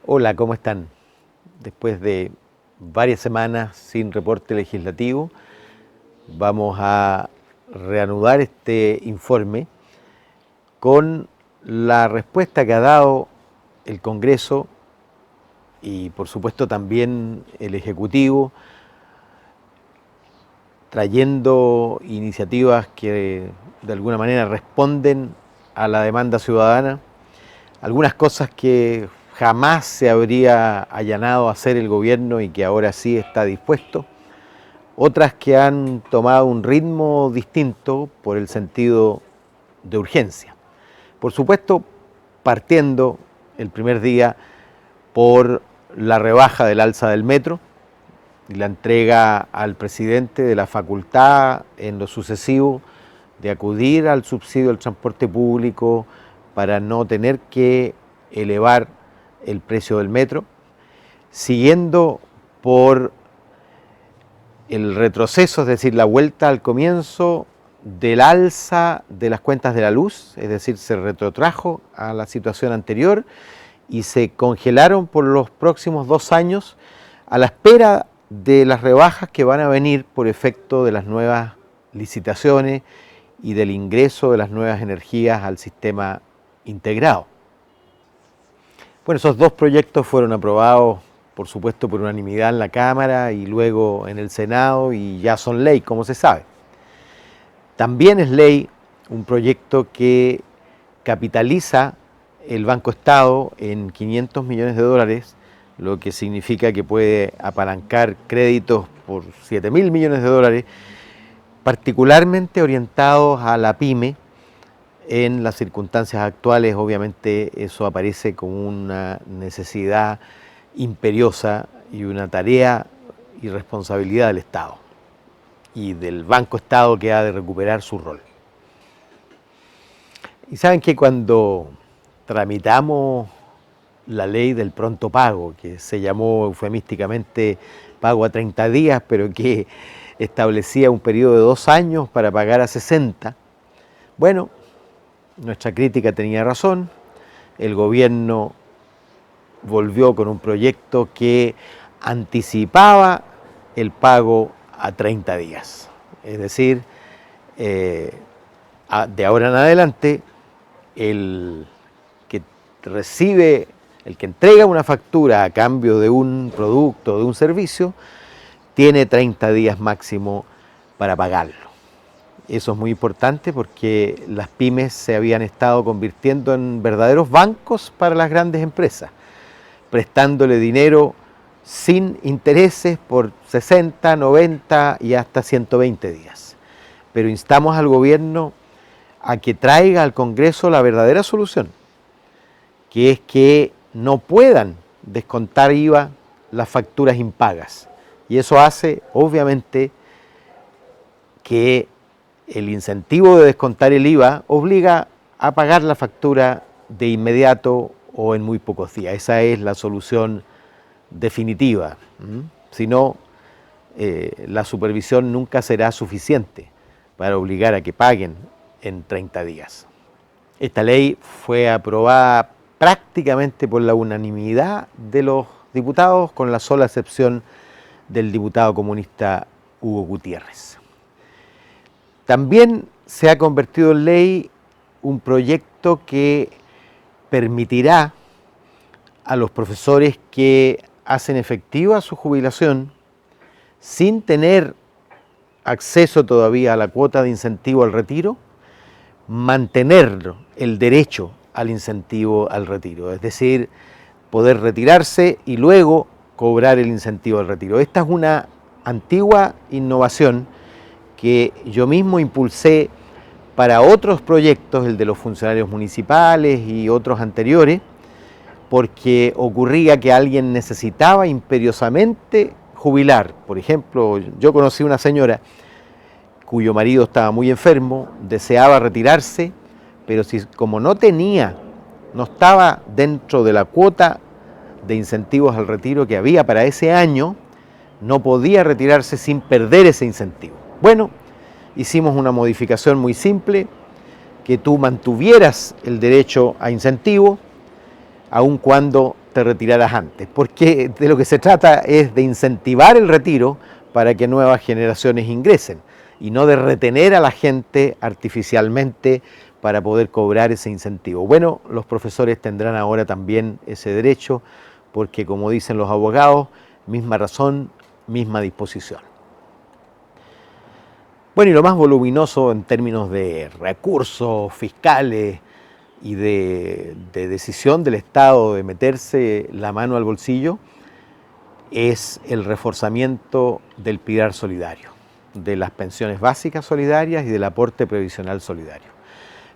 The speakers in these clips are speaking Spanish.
Hola, ¿cómo están? Después de varias semanas sin reporte legislativo, vamos a reanudar este informe con la respuesta que ha dado el Congreso y por supuesto también el Ejecutivo, trayendo iniciativas que de alguna manera responden a la demanda ciudadana, algunas cosas que jamás se habría allanado a hacer el gobierno y que ahora sí está dispuesto, otras que han tomado un ritmo distinto por el sentido de urgencia. Por supuesto, partiendo el primer día por la rebaja del alza del metro y la entrega al presidente de la facultad en lo sucesivo de acudir al subsidio del transporte público para no tener que elevar el precio del metro, siguiendo por el retroceso, es decir, la vuelta al comienzo del alza de las cuentas de la luz, es decir, se retrotrajo a la situación anterior y se congelaron por los próximos 2 años a la espera de las rebajas que van a venir por efecto de las nuevas licitaciones y del ingreso de las nuevas energías al sistema integrado. Bueno, esos 2 proyectos fueron aprobados, por supuesto, por unanimidad en la Cámara y luego en el Senado y ya son ley, como se sabe. También es ley un proyecto que capitaliza el Banco Estado en $500 millones, lo que significa que puede apalancar créditos por $7.000 millones, particularmente orientados a la pyme. En las circunstancias actuales, obviamente, eso aparece como una necesidad imperiosa y una tarea y responsabilidad del Estado y del Banco Estado, que ha de recuperar su rol. Y saben que cuando tramitamos la ley del pronto pago, que se llamó eufemísticamente pago a 30 días, pero que establecía un periodo de 2 años para pagar a 60, bueno, nuestra crítica tenía razón, el gobierno volvió con un proyecto que anticipaba el pago a 30 días. Es decir, de ahora en adelante, el que recibe, el que entrega una factura a cambio de un producto o de un servicio, tiene 30 días máximo para pagarlo. Eso es muy importante porque las pymes se habían estado convirtiendo en verdaderos bancos para las grandes empresas, prestándole dinero sin intereses por 60, 90 y hasta 120 días. Pero instamos al gobierno a que traiga al Congreso la verdadera solución, que es que no puedan descontar IVA las facturas impagas. Y eso hace, obviamente, que el incentivo de descontar el IVA obliga a pagar la factura de inmediato o en muy pocos días. Esa es la solución definitiva. Si no, la supervisión nunca será suficiente para obligar a que paguen en 30 días. Esta ley fue aprobada prácticamente por la unanimidad de los diputados, con la sola excepción del diputado comunista Hugo Gutiérrez. También se ha convertido en ley un proyecto que permitirá a los profesores que hacen efectiva su jubilación sin tener acceso todavía a la cuota de incentivo al retiro, mantener el derecho al incentivo al retiro, es decir, poder retirarse y luego cobrar el incentivo al retiro. Esta es una antigua innovación que yo mismo impulsé para otros proyectos, el de los funcionarios municipales y otros anteriores, porque ocurría que alguien necesitaba imperiosamente jubilar. Por ejemplo, yo conocí una señora cuyo marido estaba muy enfermo, deseaba retirarse, pero como no estaba dentro de la cuota de incentivos al retiro que había para ese año, no podía retirarse sin perder ese incentivo. Bueno, hicimos una modificación muy simple, que tú mantuvieras el derecho a incentivo, aun cuando te retiraras antes, porque de lo que se trata es de incentivar el retiro para que nuevas generaciones ingresen y no de retener a la gente artificialmente para poder cobrar ese incentivo. Bueno, los profesores tendrán ahora también ese derecho, porque como dicen los abogados, misma razón, misma disposición. Bueno, y lo más voluminoso en términos de recursos fiscales y de decisión del Estado de meterse la mano al bolsillo es el reforzamiento del pilar solidario, de las pensiones básicas solidarias y del aporte previsional solidario.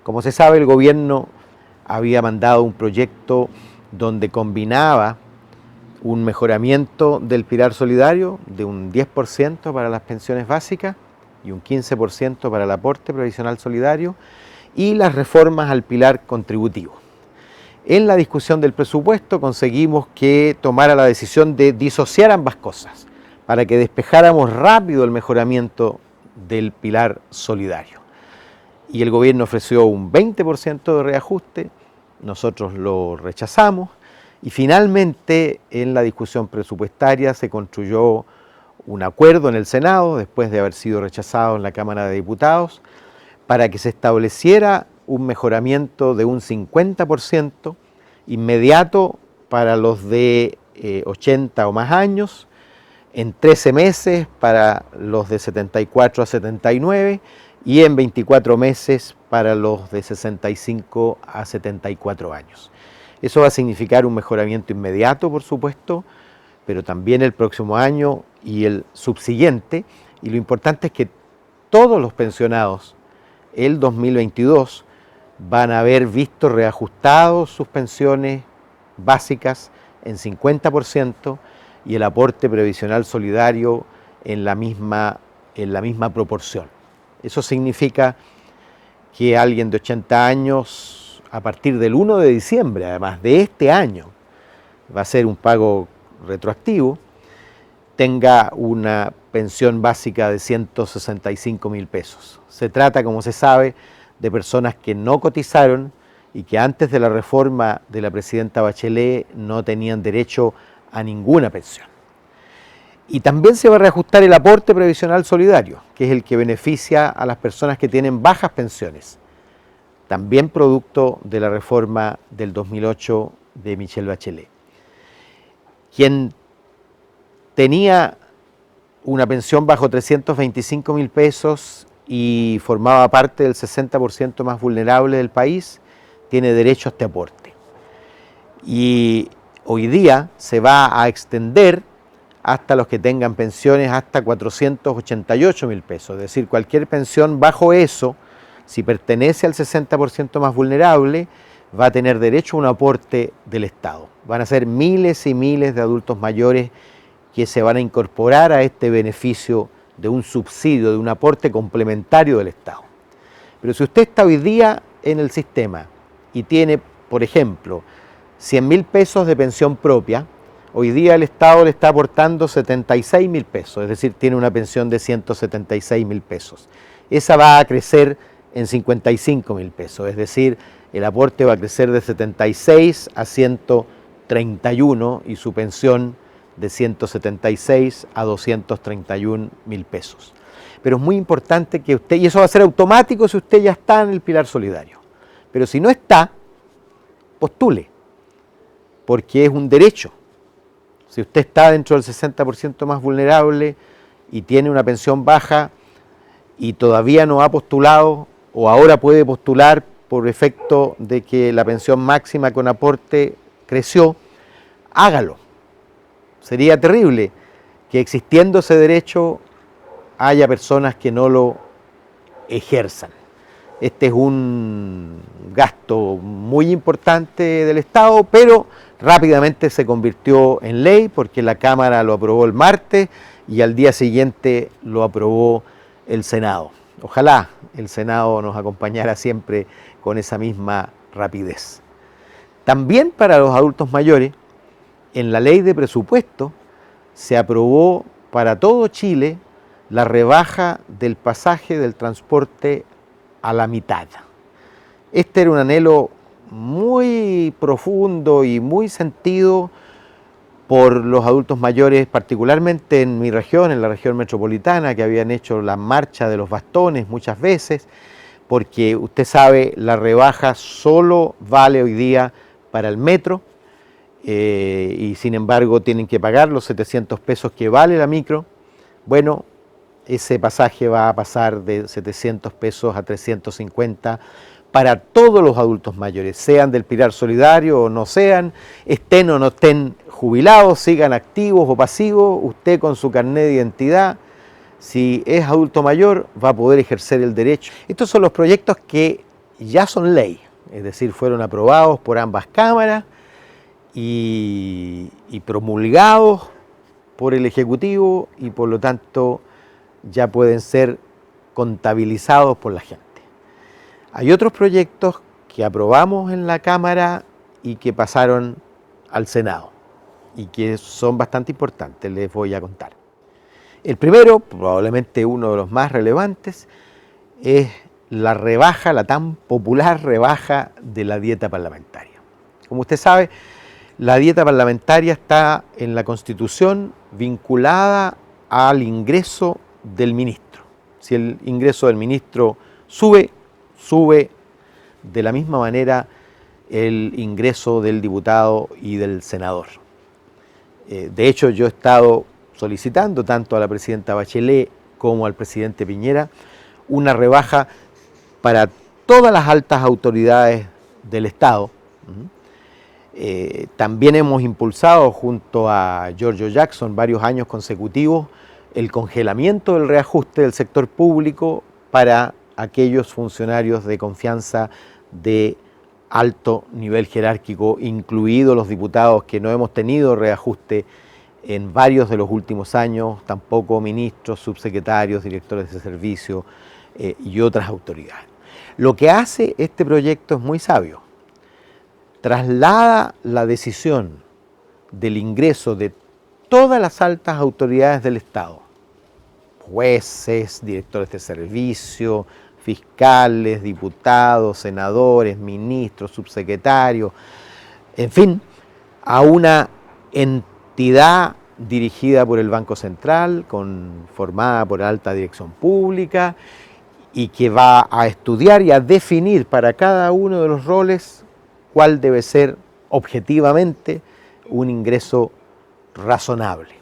Como se sabe, el gobierno había mandado un proyecto donde combinaba un mejoramiento del pilar solidario de un 10% para las pensiones básicas y un 15% para el aporte previsional solidario y las reformas al pilar contributivo. En la discusión del presupuesto conseguimos que tomara la decisión de disociar ambas cosas para que despejáramos rápido el mejoramiento del pilar solidario. Y el gobierno ofreció un 20% de reajuste, nosotros lo rechazamos y finalmente en la discusión presupuestaria se construyó un acuerdo en el Senado, después de haber sido rechazado en la Cámara de Diputados, para que se estableciera un mejoramiento de un 50% inmediato para los de 80 o más años, en 13 meses para los de 74 a 79 y en 24 meses para los de 65 a 74 años. Eso va a significar un mejoramiento inmediato, por supuesto, pero también el próximo año y el subsiguiente. Y lo importante es que todos los pensionados el 2022 van a haber visto reajustados sus pensiones básicas en 50% y el aporte previsional solidario en la misma proporción. Eso significa que alguien de 80 años, a partir del 1 de diciembre, además de este año, va a ser un pago retroactivo, tenga una pensión básica de 165.000 pesos. Se trata, como se sabe, de personas que no cotizaron y que antes de la reforma de la presidenta Bachelet no tenían derecho a ninguna pensión. Y también se va a reajustar el aporte previsional solidario, que es el que beneficia a las personas que tienen bajas pensiones, también producto de la reforma del 2008 de Michelle Bachelet. Quien tenía una pensión bajo 325.000 pesos y formaba parte del 60% más vulnerable del país, tiene derecho a este aporte. Y hoy día se va a extender hasta los que tengan pensiones hasta 488.000 pesos, es decir, cualquier pensión bajo eso, si pertenece al 60% más vulnerable, va a tener derecho a un aporte del Estado. Van a ser miles y miles de adultos mayores que se van a incorporar a este beneficio de un subsidio, de un aporte complementario del Estado. Pero si usted está hoy día en el sistema y tiene, por ejemplo, 100.000 pesos de pensión propia, hoy día el Estado le está aportando 76.000 pesos, es decir, tiene una pensión de 176.000 pesos. Esa va a crecer en 55.000 pesos, es decir, el aporte va a crecer de 76 a 131 y su pensión de 176 a 231.000 pesos. Pero es muy importante que usted, y eso va a ser automático si usted ya está en el pilar solidario, pero si no está, postule, porque es un derecho. Si usted está dentro del 60% más vulnerable y tiene una pensión baja y todavía no ha postulado o ahora puede postular por efecto de que la pensión máxima con aporte creció, hágalo. Sería terrible que existiendo ese derecho haya personas que no lo ejerzan. Este es un gasto muy importante del Estado, pero rápidamente se convirtió en ley porque la Cámara lo aprobó el martes y al día siguiente lo aprobó el Senado. Ojalá el Senado nos acompañara siempre con esa misma rapidez. También para los adultos mayores, en la ley de presupuesto se aprobó para todo Chile la rebaja del pasaje del transporte a la mitad. Este era un anhelo muy profundo y muy sentido por los adultos mayores, particularmente en mi región, en la región metropolitana, que habían hecho la marcha de los bastones muchas veces, porque usted sabe, la rebaja solo vale hoy día para el metro, y sin embargo tienen que pagar los 700 pesos que vale la micro. Bueno, ese pasaje va a pasar de 700 pesos a 350 para todos los adultos mayores, sean del Pilar Solidario o no sean, estén o no estén jubilados, sigan activos o pasivos, usted con su carnet de identidad, si es adulto mayor, va a poder ejercer el derecho. Estos son los proyectos que ya son ley, es decir, fueron aprobados por ambas cámaras y promulgados por el Ejecutivo y por lo tanto ya pueden ser contabilizados por la gente. Hay otros proyectos que aprobamos en la Cámara y que pasaron al Senado y que son bastante importantes, les voy a contar. El primero, probablemente uno de los más relevantes, es la rebaja, la tan popular rebaja de la dieta parlamentaria. Como usted sabe, la dieta parlamentaria está en la Constitución vinculada al ingreso del ministro. Si el ingreso del ministro sube de la misma manera el ingreso del diputado y del senador. De hecho, yo he estado solicitando tanto a la presidenta Bachelet como al presidente Piñera una rebaja para todas las altas autoridades del Estado. También hemos impulsado junto a Giorgio Jackson varios años consecutivos el congelamiento del reajuste del sector público para aquellos funcionarios de confianza de alto nivel jerárquico, incluidos los diputados, que no hemos tenido reajuste en varios de los últimos años, tampoco ministros, subsecretarios, directores de servicio y otras autoridades. Lo que hace este proyecto es muy sabio. Traslada la decisión del ingreso de todas las altas autoridades del Estado, jueces, directores de servicio, fiscales, diputados, senadores, ministros, subsecretarios, en fin, a una entidad dirigida por el Banco Central, formada por alta dirección pública, y que va a estudiar y a definir para cada uno de los roles cuál debe ser objetivamente un ingreso razonable.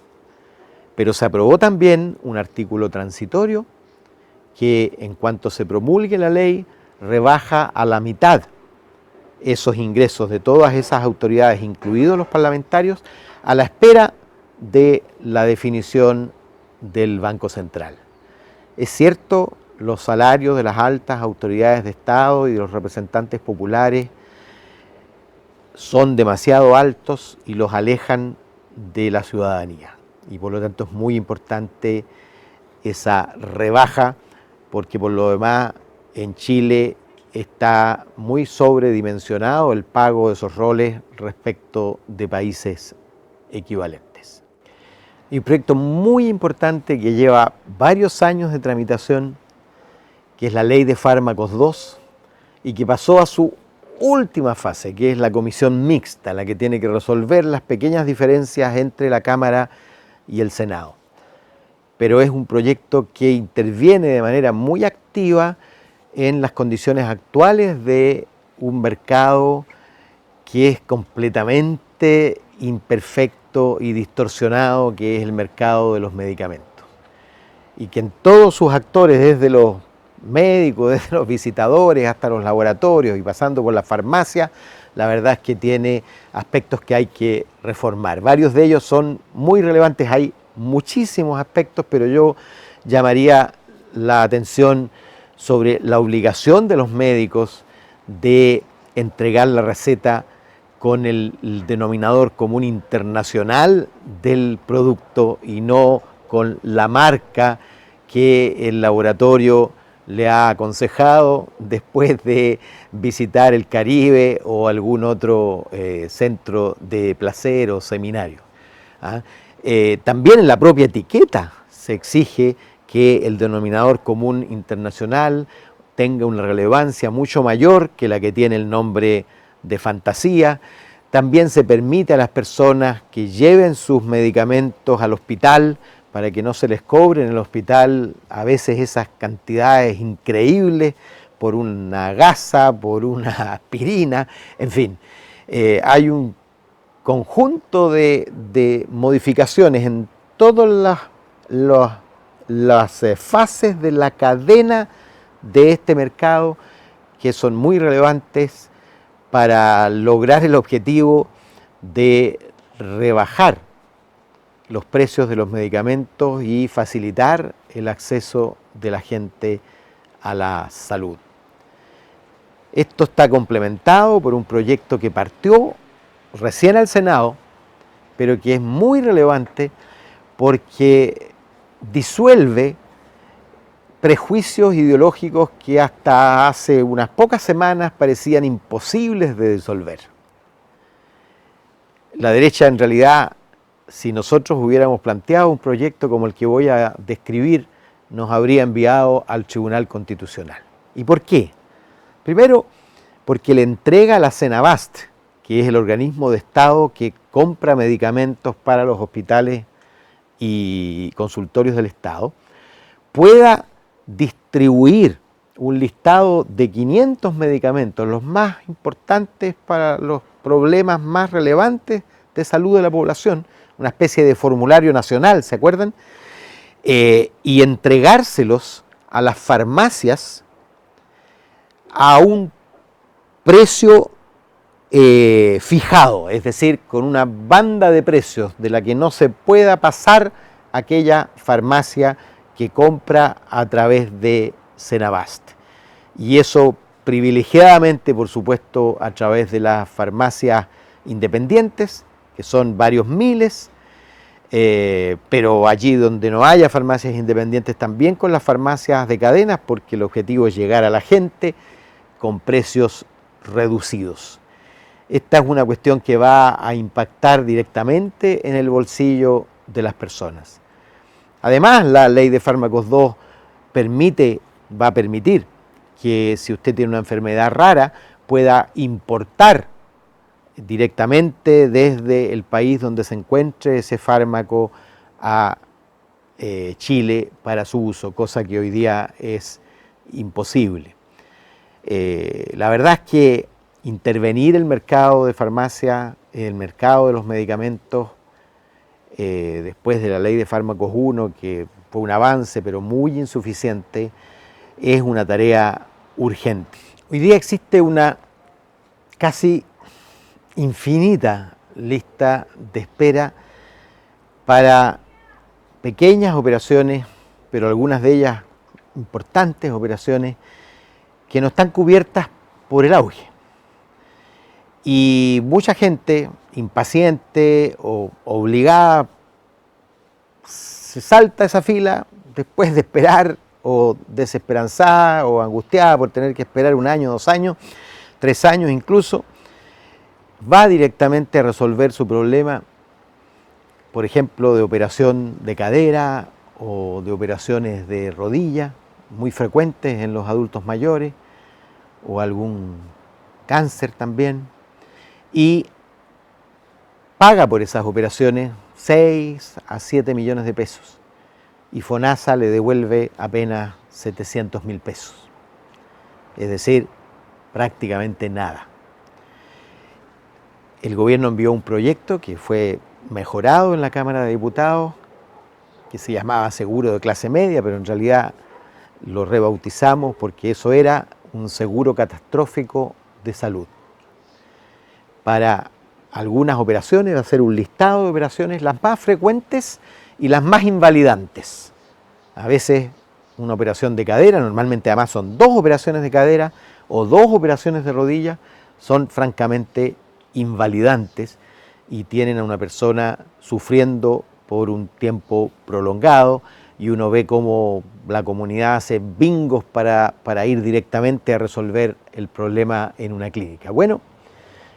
Pero se aprobó también un artículo transitorio que, en cuanto se promulgue la ley, rebaja a la mitad esos ingresos de todas esas autoridades, incluidos los parlamentarios, a la espera de la definición del Banco Central. Es cierto, los salarios de las altas autoridades de Estado y de los representantes populares son demasiado altos y los alejan de la ciudadanía. Y por lo tanto es muy importante esa rebaja, porque por lo demás en Chile está muy sobredimensionado el pago de esos roles respecto de países equivalentes. Y un proyecto muy importante que lleva varios años de tramitación, que es la Ley de Fármacos 2, y que pasó a su última fase, que es la comisión mixta, la que tiene que resolver las pequeñas diferencias entre la Cámara y el Senado. Pero es un proyecto que interviene de manera muy activa en las condiciones actuales de un mercado que es completamente imperfecto y distorsionado, que es el mercado de los medicamentos. Y que en todos sus actores, desde los médicos, desde los visitadores hasta los laboratorios y pasando por la farmacia, la verdad es que tiene aspectos que hay que reformar. Varios de ellos son muy relevantes, hay muchísimos aspectos, pero yo llamaría la atención sobre la obligación de los médicos de entregar la receta con el denominador común internacional del producto y no con la marca que el laboratorio le ha aconsejado después de visitar el Caribe o algún otro centro de placer o seminario. También en la propia etiqueta se exige que el denominador común internacional tenga una relevancia mucho mayor que la que tiene el nombre de fantasía. También se permite a las personas que lleven sus medicamentos al hospital para que no se les cobre en el hospital a veces esas cantidades increíbles por una gasa, por una aspirina, en fin. Hay un conjunto de modificaciones en todas las fases de la cadena de este mercado que son muy relevantes para lograr el objetivo de rebajar los precios de los medicamentos y facilitar el acceso de la gente a la salud. Esto está complementado por un proyecto que partió recién al Senado, pero que es muy relevante porque disuelve prejuicios ideológicos que hasta hace unas pocas semanas parecían imposibles de disolver. La derecha, en realidad, si nosotros hubiéramos planteado un proyecto como el que voy a describir, nos habría enviado al Tribunal Constitucional. ¿Y por qué? Primero, porque le entrega a la Senabast, que es el organismo de Estado que compra medicamentos para los hospitales y consultorios del Estado, pueda distribuir un listado de 500 medicamentos, los más importantes para los problemas más relevantes de salud de la población, una especie de formulario nacional, ¿se acuerdan? Y entregárselos a las farmacias a un precio fijado, es decir, con una banda de precios de la que no se pueda pasar aquella farmacia que compra a través de Senabast. Y eso privilegiadamente, por supuesto, a través de las farmacias independientes, que son varios miles, pero allí donde no haya farmacias independientes también con las farmacias de cadenas, porque el objetivo es llegar a la gente con precios reducidos. Esta es una cuestión que va a impactar directamente en el bolsillo de las personas. Además, la Ley de Fármacos 2 va a permitir que si usted tiene una enfermedad rara pueda importar directamente desde el país donde se encuentre ese fármaco a Chile para su uso, cosa que hoy día es imposible. La verdad es que intervenir el mercado de farmacia, el mercado de los medicamentos, después de la Ley de Fármacos 1, que fue un avance pero muy insuficiente, es una tarea urgente. Hoy día existe una casi infinita lista de espera para pequeñas operaciones, pero algunas de ellas importantes operaciones que no están cubiertas por el auge. Y mucha gente impaciente o obligada se salta esa fila después de esperar, o desesperanzada o angustiada por tener que esperar 1 año, 2 años, 3 años incluso, va directamente a resolver su problema, por ejemplo, de operación de cadera o de operaciones de rodilla, muy frecuentes en los adultos mayores, o algún cáncer también, y paga por esas operaciones 6 a 7 millones de pesos, y FONASA le devuelve apenas 700.000 pesos, es decir, prácticamente nada. El gobierno envió un proyecto que fue mejorado en la Cámara de Diputados, que se llamaba seguro de clase media, pero en realidad lo rebautizamos porque eso era un seguro catastrófico de salud. Para algunas operaciones va a ser un listado de operaciones, las más frecuentes y las más invalidantes. A veces una operación de cadera, normalmente además son 2 operaciones de cadera o 2 operaciones de rodilla, son francamente invalidantes y tienen a una persona sufriendo por un tiempo prolongado, y uno ve cómo la comunidad hace bingos para ir directamente a resolver el problema en una clínica. Bueno,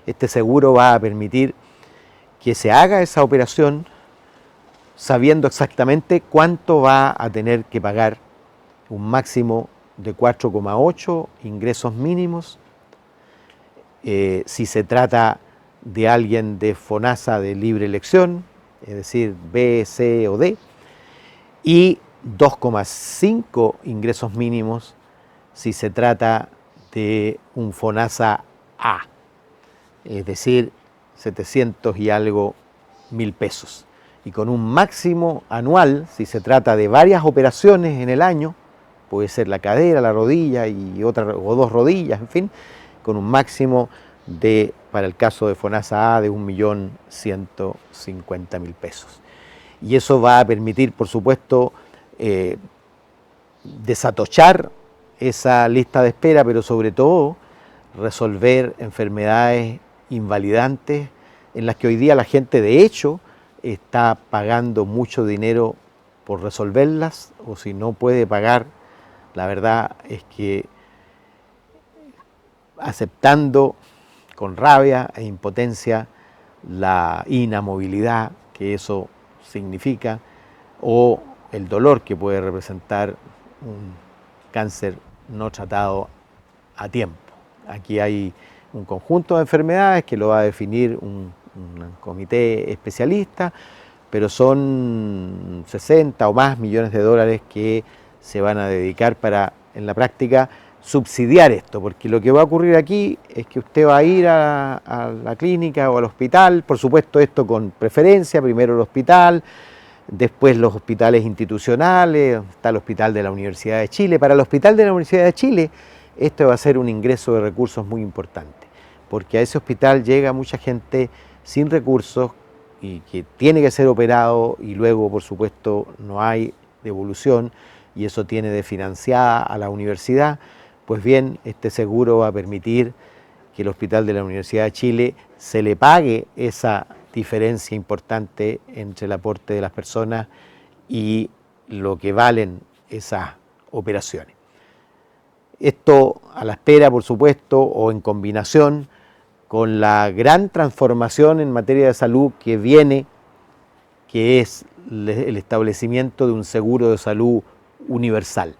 este seguro va a permitir que se haga esa operación sabiendo exactamente cuánto va a tener que pagar, un máximo de 4,8 ingresos mínimos, si se trata de alguien de FONASA de libre elección, es decir, B, C o D, y 2,5 ingresos mínimos si se trata de un FONASA A, es decir, 700 y algo mil pesos. Y con un máximo anual, si se trata de varias operaciones en el año, puede ser la cadera, la rodilla y otra, o dos rodillas, en fin, con un máximo de, para el caso de FONASA A, de 1.150.000 pesos. Y eso va a permitir, por supuesto, desatochar esa lista de espera, pero sobre todo resolver enfermedades invalidantes en las que hoy día la gente de hecho está pagando mucho dinero por resolverlas, o si no puede pagar, la verdad es que aceptando con rabia e impotencia la inamovilidad que eso significa o el dolor que puede representar un cáncer no tratado a tiempo. Aquí hay un conjunto de enfermedades que lo va a definir un comité especialista, pero son 60 o más millones de dólares que se van a dedicar para, en la práctica, subsidiar esto, porque lo que va a ocurrir aquí es que usted va a ir a la clínica o al hospital, por supuesto esto con preferencia, primero el hospital, después los hospitales institucionales, está el Hospital de la Universidad de Chile. Para el Hospital de la Universidad de Chile esto va a ser un ingreso de recursos muy importante, porque a ese hospital llega mucha gente sin recursos y que tiene que ser operado y luego por supuesto no hay devolución y eso tiene de financiada a la universidad. Pues bien, este seguro va a permitir que el Hospital de la Universidad de Chile se le pague esa diferencia importante entre el aporte de las personas y lo que valen esas operaciones. Esto a la espera, por supuesto, o en combinación con la gran transformación en materia de salud que viene, que es el establecimiento de un seguro de salud universal.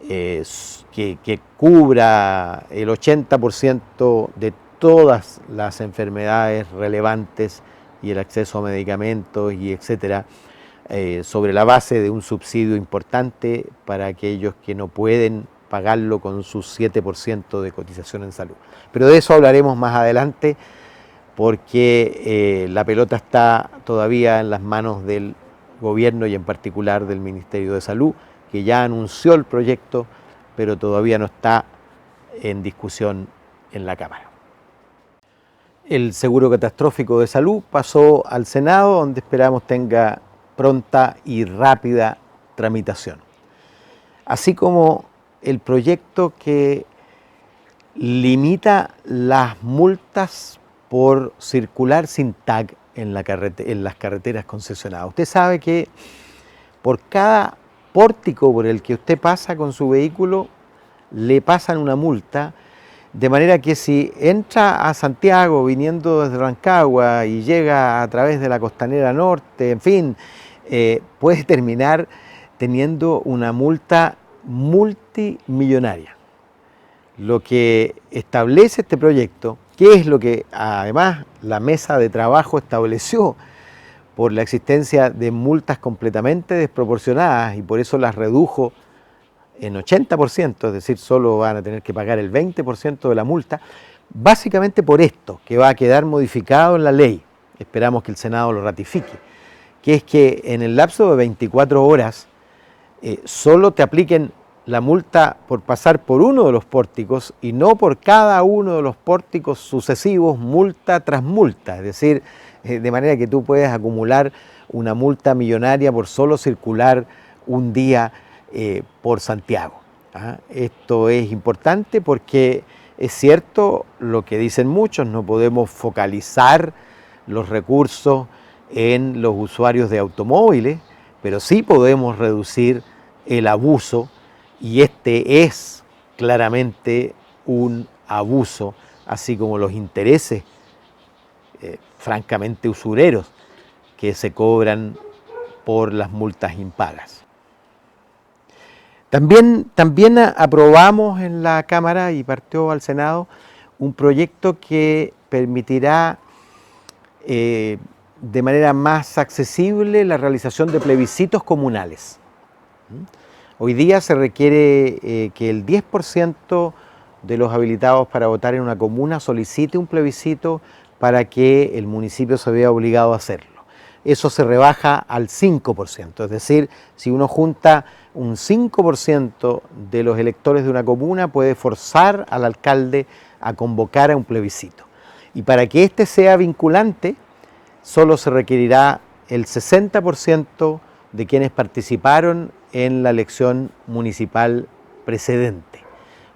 Que cubra el 80% de todas las enfermedades relevantes y el acceso a medicamentos y etcétera, sobre la base de un subsidio importante para aquellos que no pueden pagarlo con su 7% de cotización en salud. Pero de eso hablaremos más adelante porque la pelota está todavía en las manos del gobierno y en particular del Ministerio de Salud, que ya anunció el proyecto, pero todavía no está en discusión en la Cámara. El seguro catastrófico de salud pasó al Senado, donde esperamos tenga pronta y rápida tramitación. Así como el proyecto que limita las multas por circular sin tag en las carreteras concesionadas. Usted sabe que por cada pórtico por el que usted pasa con su vehículo, le pasan una multa, de manera que si entra a Santiago viniendo desde Rancagua y llega a través de la Costanera Norte, en fin, puede terminar teniendo una multa multimillonaria. Lo que establece este proyecto, que es lo que además la mesa de trabajo estableció, por la existencia de multas completamente desproporcionadas y por eso las redujo en 80%, es decir, solo van a tener que pagar el 20% de la multa, básicamente por esto, que va a quedar modificado en la ley, esperamos que el Senado lo ratifique, que es que en el lapso de 24 horas solo te apliquen la multa por pasar por uno de los pórticos y no por cada uno de los pórticos sucesivos, multa tras multa, es decir, de manera que tú puedes acumular una multa millonaria por solo circular un día por Santiago. Esto es importante porque es cierto lo que dicen muchos, no podemos focalizar los recursos en los usuarios de automóviles, pero sí podemos reducir el abuso y este es claramente un abuso, así como los intereses francamente usureros que se cobran por las multas impagas. También aprobamos en la Cámara y partió al Senado un proyecto que permitirá de manera más accesible la realización de plebiscitos comunales. Hoy día se requiere que el 10% de los habilitados para votar en una comuna solicite un plebiscito para que el municipio se vea obligado a hacerlo. Eso se rebaja al 5%, es decir, si uno junta un 5% de los electores de una comuna, puede forzar al alcalde a convocar a un plebiscito. Y para que éste sea vinculante, solo se requerirá el 60% de quienes participaron en la elección municipal precedente.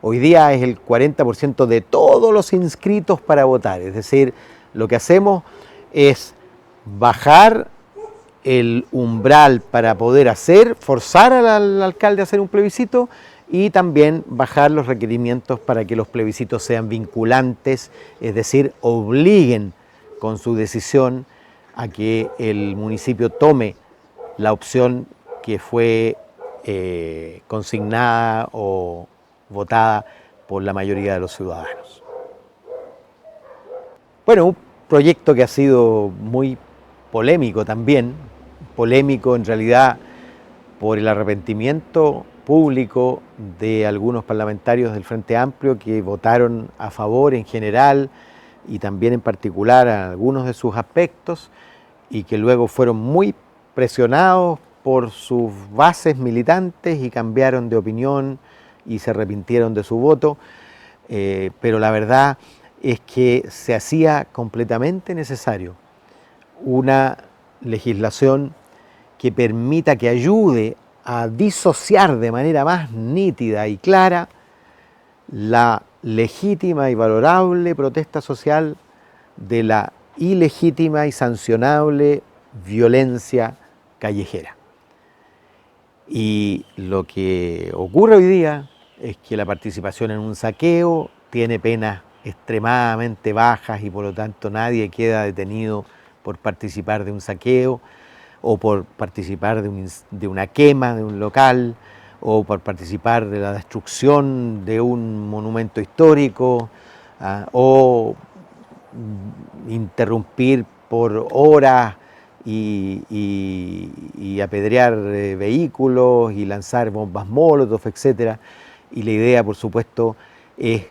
Hoy día es el 40% de todos los inscritos para votar, es decir, lo que hacemos es bajar el umbral para poder forzar al alcalde a hacer un plebiscito y también bajar los requerimientos para que los plebiscitos sean vinculantes, es decir, obliguen con su decisión a que el municipio tome la opción que fue consignada o votada por la mayoría de los ciudadanos. Bueno, un proyecto que ha sido muy polémico también, polémico en realidad por el arrepentimiento público de algunos parlamentarios del Frente Amplio que votaron a favor en general y también en particular a algunos de sus aspectos y que luego fueron muy presionados por sus bases militantes y cambiaron de opinión y se arrepintieron de su voto, pero la verdad es que se hacía completamente necesario una legislación que permita, que ayude a disociar de manera más nítida y clara la legítima y valorable protesta social de la ilegítima y sancionable violencia callejera. Y lo que ocurre hoy día es que la participación en un saqueo tiene penas extremadamente bajas y por lo tanto nadie queda detenido por participar de un saqueo o por participar de una quema de un local o por participar de la destrucción de un monumento histórico o interrumpir por horas y apedrear vehículos y lanzar bombas molotov, etc. Y la idea, por supuesto, es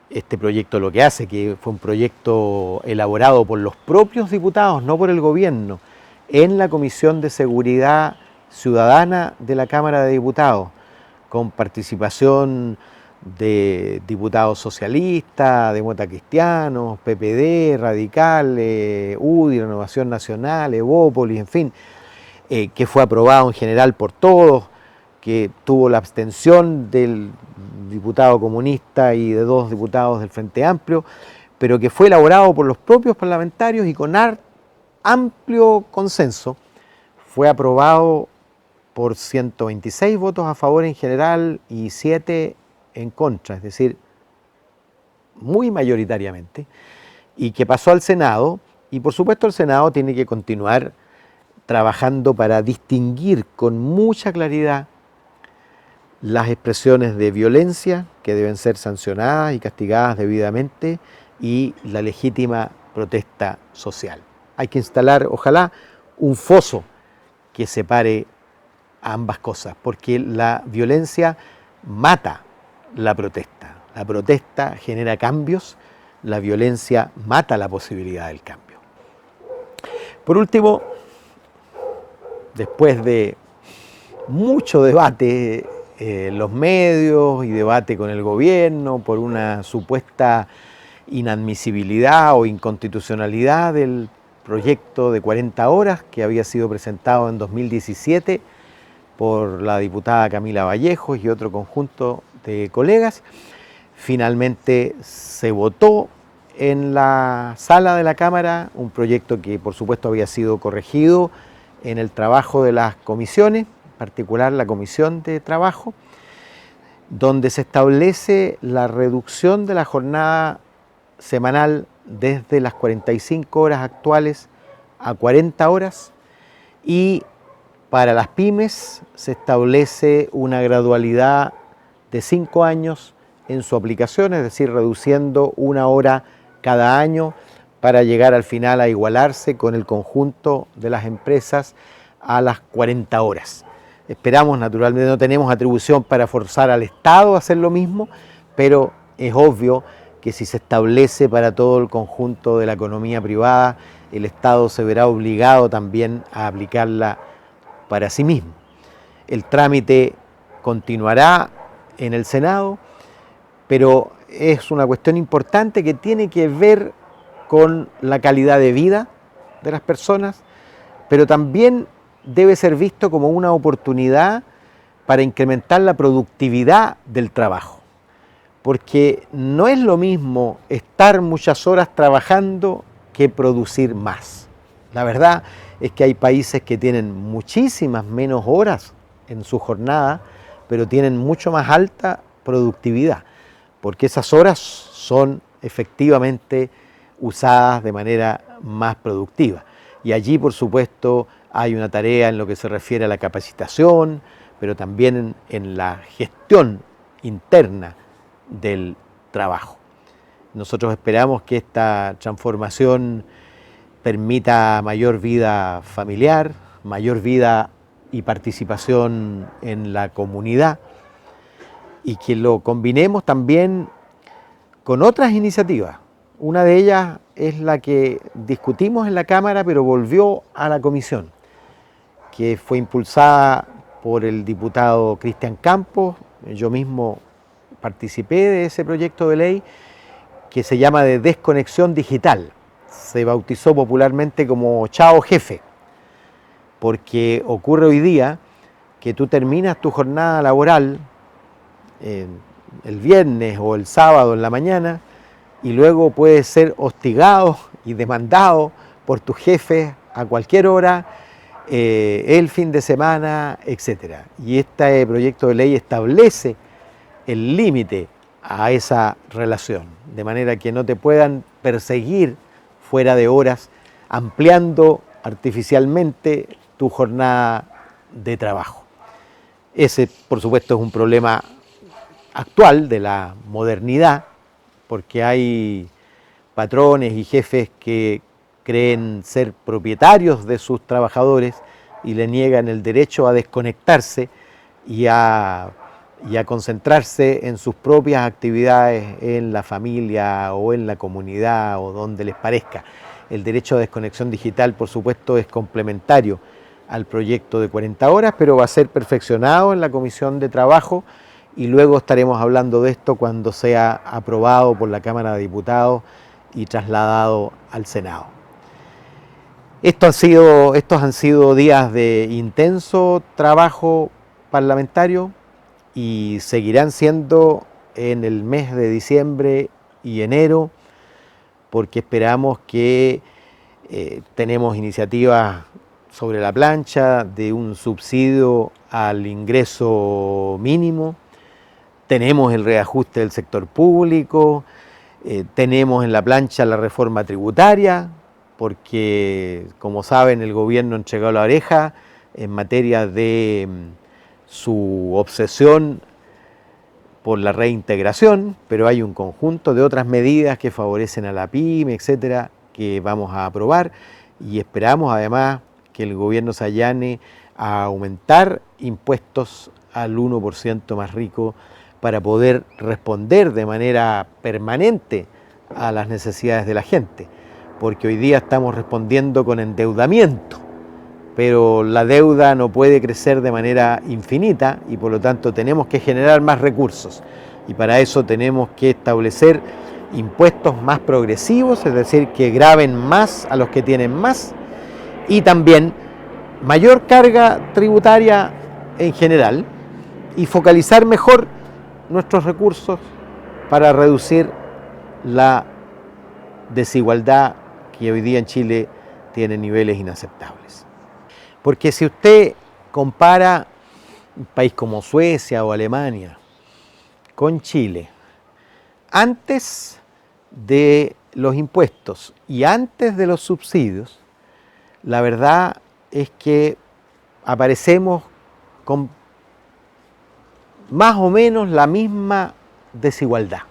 este proyecto lo que hace, que fue un proyecto elaborado por los propios diputados, no por el gobierno, en la Comisión de Seguridad Ciudadana de la Cámara de Diputados, con participación de diputados socialistas, demócratas cristianos, PPD, Radicales, UDI, Renovación Nacional, Evópolis, en fin, que fue aprobado en general por todos, que tuvo la abstención del diputado comunista y de 2 diputados del Frente Amplio, pero que fue elaborado por los propios parlamentarios y con amplio consenso. Fue aprobado por 126 votos a favor en general y 7 en contra, es decir, muy mayoritariamente, y que pasó al Senado, y por supuesto el Senado tiene que continuar trabajando para distinguir con mucha claridad las expresiones de violencia que deben ser sancionadas y castigadas debidamente y la legítima protesta social. Hay que instalar, ojalá, un foso que separe ambas cosas, porque la violencia mata la protesta genera cambios, la violencia mata la posibilidad del cambio. Por último, después de mucho debate en los medios y debate con el gobierno por una supuesta inadmisibilidad o inconstitucionalidad del proyecto de 40 horas que había sido presentado en 2017 por la diputada Camila Vallejos y otro conjunto de colegas, finalmente se votó en la sala de la Cámara un proyecto que por supuesto había sido corregido en el trabajo de las comisiones, en particular la Comisión de Trabajo, donde se establece la reducción de la jornada semanal desde las 45 horas actuales a 40 horas y para las pymes se establece una gradualidad de 5 años en su aplicación, es decir, reduciendo 1 hora cada año para llegar al final a igualarse con el conjunto de las empresas a las 40 horas. Esperamos, naturalmente, no tenemos atribución para forzar al Estado a hacer lo mismo, pero es obvio que si se establece para todo el conjunto de la economía privada, el Estado se verá obligado también a aplicarla para sí mismo. El trámite continuará en el Senado, pero es una cuestión importante que tiene que ver con la calidad de vida de las personas, pero también debe ser visto como una oportunidad para incrementar la productividad del trabajo, porque no es lo mismo estar muchas horas trabajando que producir más. La verdad es que hay países que tienen muchísimas menos horas en su jornada, pero tienen mucho más alta productividad, porque esas horas son efectivamente usadas de manera más productiva. Y allí, por supuesto, hay una tarea en lo que se refiere a la capacitación, pero también en la gestión interna del trabajo. Nosotros esperamos que esta transformación permita mayor vida familiar, mayor vida y participación en la comunidad, y que lo combinemos también con otras iniciativas. Una de ellas es la que discutimos en la Cámara, pero volvió a la Comisión, que fue impulsada por el diputado Cristian Campos. Yo mismo participé de ese proyecto de ley, que se llama de desconexión digital. Se bautizó popularmente como Chao Jefe, porque ocurre hoy día que tú terminas tu jornada laboral el viernes o el sábado en la mañana, y luego puedes ser hostigado y demandado por tu jefe a cualquier hora, el fin de semana, etc. Y este proyecto de ley establece el límite a esa relación, de manera que no te puedan perseguir fuera de horas, ampliando artificialmente tu jornada de trabajo. Ese, por supuesto, es un problema actual de la modernidad, porque hay patrones y jefes que creen ser propietarios de sus trabajadores y le niegan el derecho a desconectarse y a concentrarse en sus propias actividades en la familia o en la comunidad o donde les parezca. El derecho a desconexión digital, por supuesto, es complementario al proyecto de 40 horas, pero va a ser perfeccionado en la Comisión de Trabajo, y luego estaremos hablando de esto cuando sea aprobado por la Cámara de Diputados y trasladado al Senado. Estos han sido días de intenso trabajo parlamentario y seguirán siendo en el mes de diciembre y enero, porque esperamos que tenemos iniciativas sobre la plancha de un subsidio al ingreso mínimo. Tenemos el reajuste del sector público, tenemos en la plancha la reforma tributaria, porque, como saben, el gobierno entregó la oreja en materia de su obsesión por la reintegración, pero hay un conjunto de otras medidas que favorecen a la pyme, etcétera, que vamos a aprobar, y esperamos además que el gobierno se allane a aumentar impuestos al 1% más rico, para poder responder de manera permanente a las necesidades de la gente, porque hoy día estamos respondiendo con endeudamiento, pero la deuda no puede crecer de manera infinita y por lo tanto tenemos que generar más recursos, y para eso tenemos que establecer impuestos más progresivos, es decir, que graven más a los que tienen más, y también mayor carga tributaria en general, y focalizar mejor nuestros recursos para reducir la desigualdad que hoy día en Chile tiene niveles inaceptables. Porque si usted compara un país como Suecia o Alemania con Chile, antes de los impuestos y antes de los subsidios, la verdad es que aparecemos con más o menos la misma desigualdad.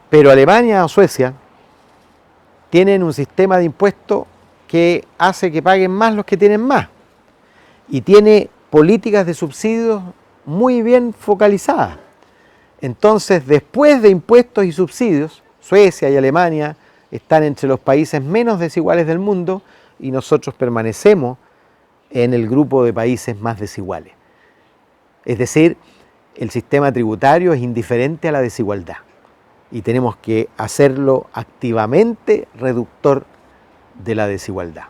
Pero Alemania o Suecia tienen un sistema de impuestos que hace que paguen más los que tienen más y tiene políticas de subsidios muy bien focalizadas. Entonces, después de impuestos y subsidios, Suecia y Alemania están entre los países menos desiguales del mundo y nosotros permanecemos en el grupo de países más desiguales. Es decir, el sistema tributario es indiferente a la desigualdad y tenemos que hacerlo activamente reductor de la desigualdad.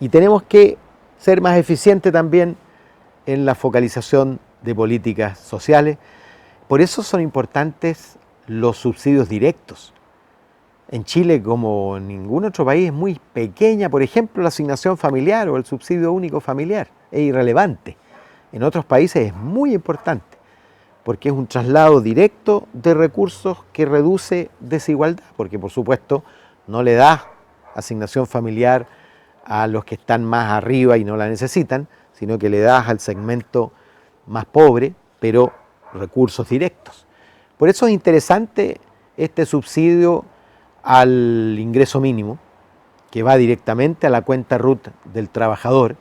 Y tenemos que ser más eficientes también en la focalización de políticas sociales. Por eso son importantes los subsidios directos. En Chile, como en ningún otro país, es muy pequeña, por ejemplo, la asignación familiar o el subsidio único familiar, es irrelevante. En otros países es muy importante, porque es un traslado directo de recursos que reduce desigualdad, porque por supuesto no le da asignación familiar a los que están más arriba y no la necesitan, sino que le das al segmento más pobre, pero recursos directos. Por eso es interesante este subsidio al ingreso mínimo, que va directamente a la cuenta RUT del trabajador,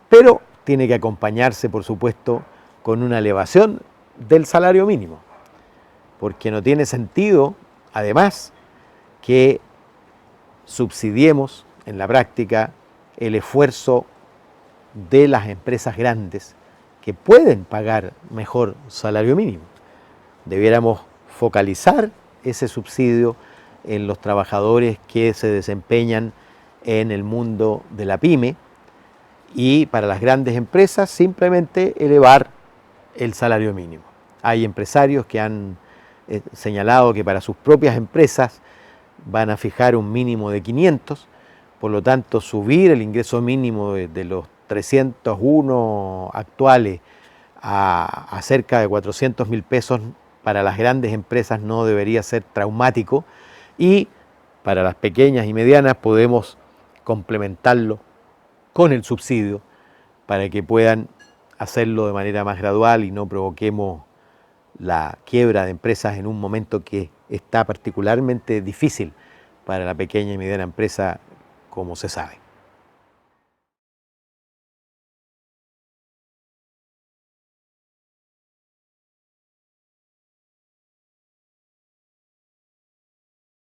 pero tiene que acompañarse, por supuesto, con una elevación del salario mínimo, porque no tiene sentido, además, que subsidiemos en la práctica el esfuerzo de las empresas grandes que pueden pagar mejor salario mínimo. Debiéramos focalizar ese subsidio en los trabajadores que se desempeñan en el mundo de la pyme y para las grandes empresas simplemente elevar el salario mínimo. Hay empresarios que han señalado que para sus propias empresas van a fijar un mínimo de 500, por lo tanto subir el ingreso mínimo de los 301 actuales a cerca de 400.000 pesos para las grandes empresas no debería ser traumático y para las pequeñas y medianas podemos complementarlo con el subsidio para que puedan hacerlo de manera más gradual y no provoquemos la quiebra de empresas en un momento que está particularmente difícil para la pequeña y mediana empresa, como se sabe.